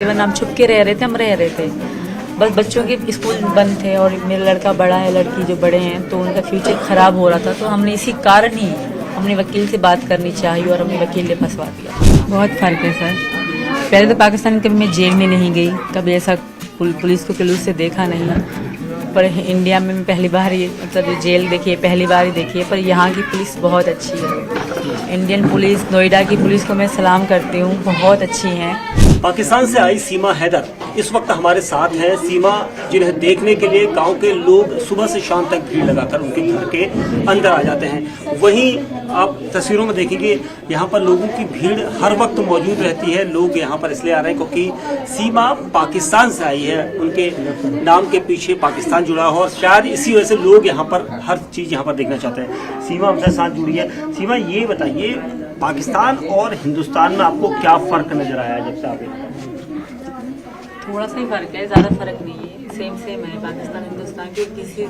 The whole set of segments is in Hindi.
इवन हम छुप के रह रहे थे, हम रह रहे थे। बस बच्चों के स्कूल बंद थे और मेरा लड़का बड़ा है, लड़की जो बड़े हैं, तो उनका फ्यूचर ख़राब हो रहा था। तो हमने इसी कारण ही हमने वकील से बात करनी चाहिए और हमने वकील ने फंसवा दिया। बहुत फ़र्क है सर। पहले तो पाकिस्तान कभी मैं जेल में नहीं गई, कभी ऐसा पुलिस को क्लूज से देखा नहीं, पर इंडिया में मैं पहली बार ही मतलब जेल देखी है, पहली बार ही देखी है। पर यहाँ की पुलिस बहुत अच्छी है। इंडियन पुलिस, नोएडा की पुलिस को मैं सलाम करती हूँ, बहुत अच्छी हैं। पाकिस्तान से आई सीमा हैदर इस वक्त हमारे साथ हैं। सीमा जिन्हें देखने के लिए गांव के लोग सुबह से शाम तक भीड़ लगाकर उनके घर के अंदर आ जाते हैं। वहीं आप तस्वीरों में देखेंगे यहाँ पर लोगों की भीड़ हर वक्त मौजूद रहती है। लोग यहाँ पर इसलिए आ रहे हैं क्योंकि सीमा पाकिस्तान से आई है, उनके नाम के पीछे पाकिस्तान जुड़ा हो और शायद इसी वजह से लोग यहाँ पर हर चीज़ यहाँ पर देखना चाहते हैं। सीमा हमसे साथ जुड़ी है। सीमा, ये बताइए, पाकिस्तान और हिंदुस्तान में आपको क्या फ़र्क नज़र आया जब से आप? थोड़ा सा ही फ़र्क है, ज़्यादा फ़र्क नहीं है, सेम है। पाकिस्तान हिंदुस्तान के किसी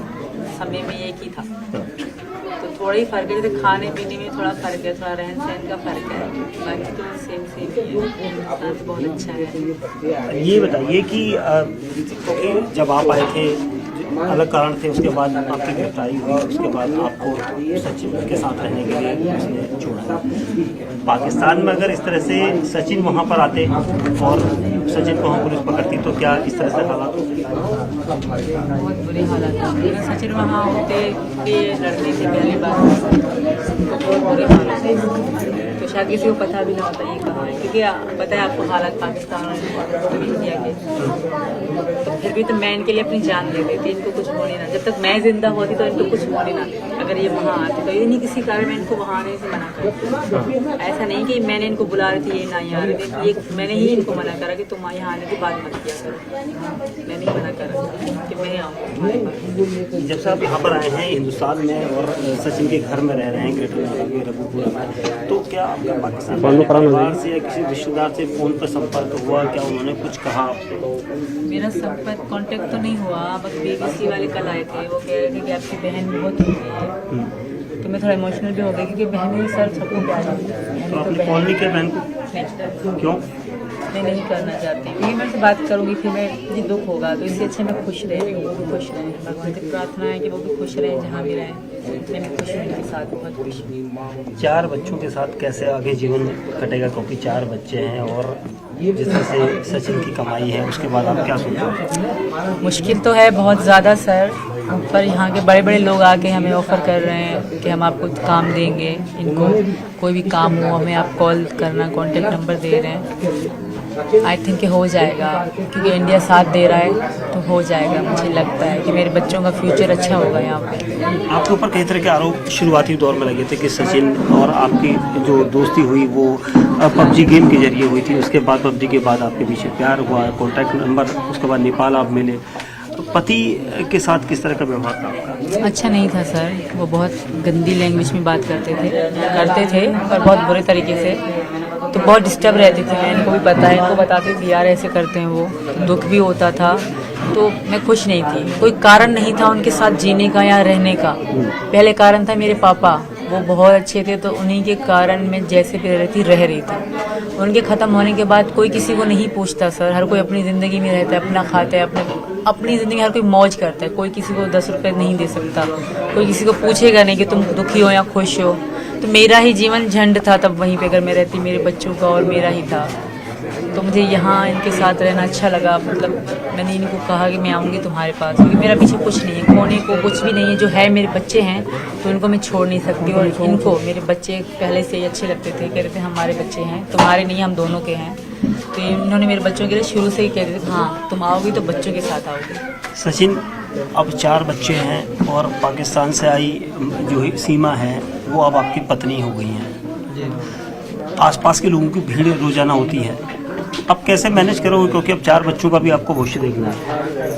समय में एक ही था, तो थोड़ा ही फ़र्क है। जैसे खाने पीने में थोड़ा फ़र्क है, थोड़ा रहन सहन का फ़र्क है, बाकी तो सेम ही है। हिंदुस्तान बहुत अच्छा है। ये बताइए कि जब आप आए थे अलग कारण थे, उसके बाद आपकी गिरफ्तारी हुई, उसके बाद आपको सचिन के साथ रहने के लिए उसने छोड़ा। पाकिस्तान में अगर इस तरह से सचिन वहाँ पर आते और सचिन को वहाँ पुलिस पकड़ती तो क्या इस तरह से हालात होते? बहुत बुरे हालात होते। सचिन वहाँ होते कि लड़ने से पहले बात बहुत बुरे हालात है, तो शायद किसी को पता भी ना होता ये कहाँ है, क्योंकि पता है आपको हालात पाकिस्तान और इंडिया के। तो फिर भी तो मैं इनके लिए अपनी जान दे देती, इनको कुछ हो नहीं ना। जब तक मैं जिंदा होती तो इनको कुछ हो नहीं ना। अगर ये वहाँ आते तो ये नहीं किसी कारण मैं इनको वहाँ आने से मना करती। ऐसा नहीं कि मैंने इनको बुला रही थी, ये ना यहाँ आ रही थी, ये मैंने ही इनको मना करा कि तुम यहाँ आने की बात मत किया करो। मैंने ही मना करा कि मैं आऊँ। जब से आप यहाँ पर आए हैं हिंदुस्तान में और सचिन के घर में रह रहे हैं ग्रेटर रघुपुर में, तो क्या आपका पाकिस्तान परिवार से या किसी रिश्तेदार से फ़ोन पर संपर्क हुआ? क्या उन्होंने कुछ कहा आपसे? मेरा संपर्क कांटेक्ट तो नहीं हुआ, बस BBC वाले कल आए थे, वो कह रहे थे कि आपकी बहन बहुत हो गई है। तो मैं थोड़ा इमोशनल भी हो गई क्योंकि बहन सर सबको प्यार है। तो आपने कॉल नहीं किया बहन को? क्यों? मैं नहीं करना चाहती, क्योंकि मैं से बात करूँगी फिर मैं मुझे दुख होगा, तो इससे अच्छे मैं खुश रह रही हूँ, वो भी खुश रहें। भगवान से प्रार्थना है कि वो भी खुश रहें, जहाँ भी रहें। मैं भी खुश हूँ उनके साथ, बहुत खुश हूँ। 4 बच्चों के साथ कैसे आगे जीवन कटेगा, क्योंकि 4 बच्चे हैं और जिस तरह से सचिन की कमाई है, उसके बाद आप क्या सोचते? मुश्किल तो है बहुत ज़्यादा सर, पर यहाँ के बड़े बड़े लोग आके हमें ऑफ़र कर रहे हैं कि हम आपको काम देंगे, इनको कोई भी काम हो हमें आप कॉल करना, कॉन्टेक्ट नंबर दे रहे हैं। आई थिंक कि हो जाएगा, क्योंकि इंडिया साथ दे रहा है तो हो जाएगा। मुझे लगता है कि मेरे बच्चों का फ्यूचर अच्छा होगा यहाँ पे। आपके ऊपर कई तरह के आरोप शुरुआती दौर में लगे थे कि सचिन और आपकी जो दोस्ती हुई वो PUBG गेम के जरिए हुई थी, उसके बाद PUBG के बाद आपके पीछे प्यार हुआ, कॉन्टैक्ट नंबर, उसके बाद नेपाल आप मिले। तो पति के साथ किस तरह का व्यवहार था आपका? अच्छा नहीं था सर, वो बहुत गंदी लैंग्वेज में बात करते थे पर बहुत बुरे तरीके से, तो बहुत डिस्टर्ब रहती थी मैं। इनको भी पता है, इनको बताती थी यार ऐसे करते हैं वो, दुख भी होता था। तो मैं खुश नहीं थी, कोई कारण नहीं था उनके साथ जीने का या रहने का। पहले कारण था मेरे पापा, वो बहुत अच्छे थे, तो उन्हीं के कारण मैं जैसे भी रह रही थी। उनके ख़त्म होने के बाद कोई किसी को नहीं पूछता सर, हर कोई अपनी ज़िंदगी में रहता है, अपना खाता है, अपनी ज़िंदगी हर कोई मौज करता है। कोई किसी को 10 रुपये नहीं दे सकता, कोई किसी को पूछेगा नहीं कि तुम दुखी हो या खुश हो। तो मेरा ही जीवन झंड था तब वहीं पे, अगर मैं रहती मेरे बच्चों का और मेरा ही था। तो मुझे यहाँ इनके साथ रहना अच्छा लगा। मतलब मैंने इनको कहा कि मैं आऊँगी तुम्हारे पास, क्योंकि मेरा पीछे कुछ नहीं है, खोने को कुछ भी नहीं है। जो है मेरे बच्चे हैं, तो इनको मैं छोड़ नहीं सकती। और इनको मेरे बच्चे पहले से ही अच्छे लगते थे, कह रहे थे हमारे बच्चे हैं, तुम्हारे नहीं, हम दोनों के हैं। तो इन्होंने मेरे बच्चों के लिए शुरू से ही कह रहे थे हाँ तुम आओगी तो बच्चों के साथ आओगी। सचिन, अब 4 बच्चे हैं और पाकिस्तान से आई जो सीमा है वो अब आपकी पत्नी हो गई हैं। आसपास के लोगों की भीड़ रोजाना होती है, अब कैसे मैनेज करोगे, क्योंकि अब 4 बच्चों का भी आपको भविष्य देखना है?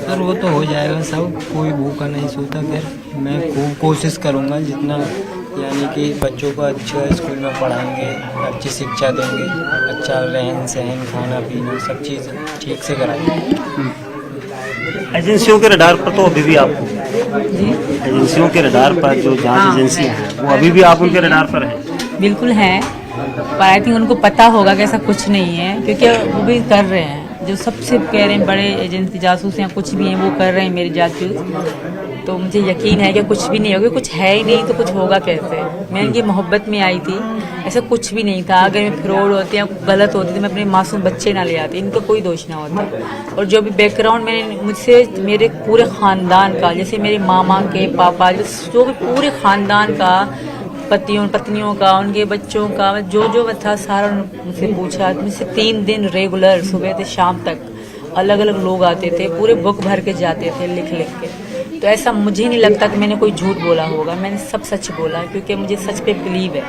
सर वो तो हो जाएगा सब, कोई भूखा नहीं सोता। फिर मैं खूब कोशिश करूँगा जितना, यानी कि बच्चों को अच्छा स्कूल में पढ़ाएंगे, अच्छी शिक्षा देंगे, अच्छा रहन सहन, खाना पीना सब चीज़ ठीक से कराएंगे। एजेंसियों के रडार पर तो अभी भी आप एजेंसियों के रडार पर जो जांच एजेंसी है वो अभी भी आप उनके रडार पर हैं? बिल्कुल हैं, पर आई थिंक उनको पता होगा कि ऐसा कुछ नहीं है, क्योंकि वो भी कर रहे हैं। जो सबसे कह रहे हैं बड़े एजेंसी जासूस या कुछ भी हैं वो कर रहे हैं मेरी जासूस, तो मुझे यकीन है कि कुछ भी नहीं होगा। कुछ है ही नहीं तो कुछ होगा कैसे। मैं इनकी मोहब्बत में आई थी, ऐसा कुछ भी नहीं था। अगर मैं फ्रॉड होती या गलत होती तो मैं अपने मासूम बच्चे ना ले आती, इनका कोई दोष ना होता। और जो भी बैकग्राउंड मैंने मुझसे मेरे पूरे ख़ानदान का, जैसे मेरे मामा के पापा, जो भी पूरे ख़ानदान का, पत्नियों का, उनके बच्चों का, जो था सारा मुझसे पूछा। मुझसे 3 दिन रेगुलर सुबह से शाम तक अलग अलग लोग आते थे, पूरे बुक भर के जाते थे लिख के। तो ऐसा मुझे नहीं लगता कि मैंने कोई झूठ बोला होगा, मैंने सब सच बोला, क्योंकि मुझे सच पे बिलीव है,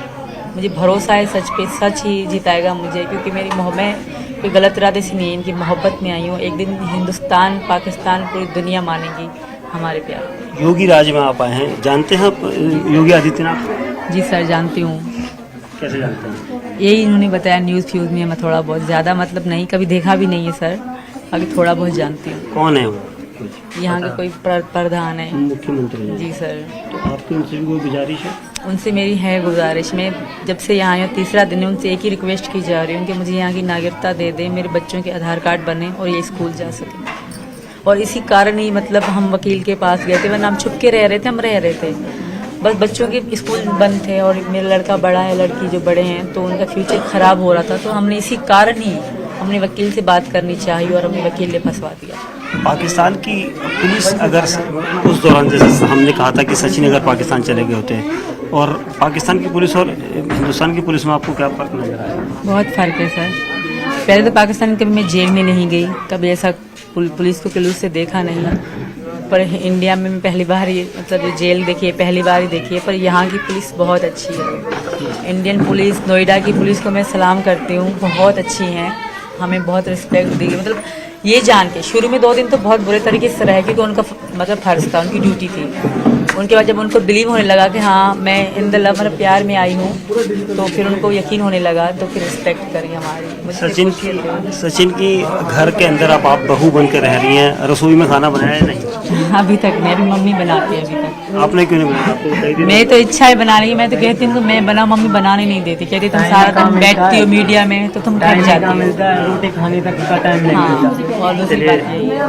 मुझे भरोसा है सच पे। सच ही जिताएगा मुझे, क्योंकि मेरी मैं कोई गलत इरादे से नहीं, इनकी मोहब्बत में आई हूँ। एक दिन हिंदुस्तान, पाकिस्तान, पूरी दुनिया मानेगी हमारे प्यार। योगी राज में आप आए हैं, जानते हैं आप योगी आदित्यनाथ? जी सर, जानती हूँ। कैसे जानते हैं? यही इन्होंने बताया न्यूज़ फ्यूज़ में। मैं थोड़ा बहुत, ज़्यादा मतलब नहीं, कभी देखा भी नहीं है सर, अभी थोड़ा बहुत जानती हूँ। कौन है वो? यहाँ के कोई प्रधान है। मुख्यमंत्री? जी सर। तो आपकी उनसे भी कोई गुजारिश है? उनसे मेरी है गुजारिश। मैं जब से यहाँ आई हूँ, तीसरा दिन है, उनसे एक ही रिक्वेस्ट की जा रही हूँ कि मुझे यहाँ की नागरिकता दे दें, मेरे बच्चों के आधार कार्ड बने और ये स्कूल जा सकें। और इसी कारण ही मतलब हम वकील के पास गए थे, वरना हम छुप के रह रहे थे, हम रह रहे थे। बस बच्चों के स्कूल बंद थे और मेरा लड़का बड़ा है, लड़की जो बड़े हैं, तो उनका फ्यूचर ख़राब हो रहा था। तो हमने इसी कारण ही हमने वकील से बात करनी चाहिए और हमने वकील ने फंसवा दिया। पाकिस्तान की पुलिस अगर उस दौरान, जैसे हमने कहा था कि सचिन अगर पाकिस्तान चले गए होते, और पाकिस्तान की पुलिस और हिंदुस्तान की पुलिस में आपको क्या फ़र्क नजर आया? बहुत फ़र्क है सर। पहले तो पाकिस्तान कभी मैं जेल में नहीं गई, कभी ऐसा पुलिस को क्लूज से देखा नहीं, पर इंडिया में मैं पहली बार ही मतलब जेल देखी है, पहली बार ही देखी है। पर यहाँ की पुलिस बहुत अच्छी है। इंडियन पुलिस, नोएडा की पुलिस को मैं सलाम करती हूँ, बहुत अच्छी हैं, हमें बहुत रिस्पेक्ट दी। मतलब ये जान के शुरू में 2 दिन तो बहुत बुरे तरीके से रहे, क्योंकि उनका मतलब फ़र्ज था, उनकी ड्यूटी थी। उनके बाद जब उनको बिलीव होने लगा कि हाँ मैं इन द लव, मतलब प्यार में आई हूँ, तो फिर उनको यकीन होने लगा, तो फिर रिस्पेक्ट करी हमारी। सचिन की घर के अंदर आप बहू बन के रह रही हैं, रसोई में खाना बनाया है नहीं? अभी तक नहीं, अभी मम्मी बनाती है। अभी तक आपने क्यों नहीं बनाया? मैं तो इच्छा है बनाने की, मैं तो कहती हूँ मैं बना, मम्मी बनाने नहीं देती, कहती तुम सारा दिन बैठती हो मीडिया में तो तुम थक जाती हो। रोटी खाने तक का टाइम हाँ, और दूसरी बात यही है।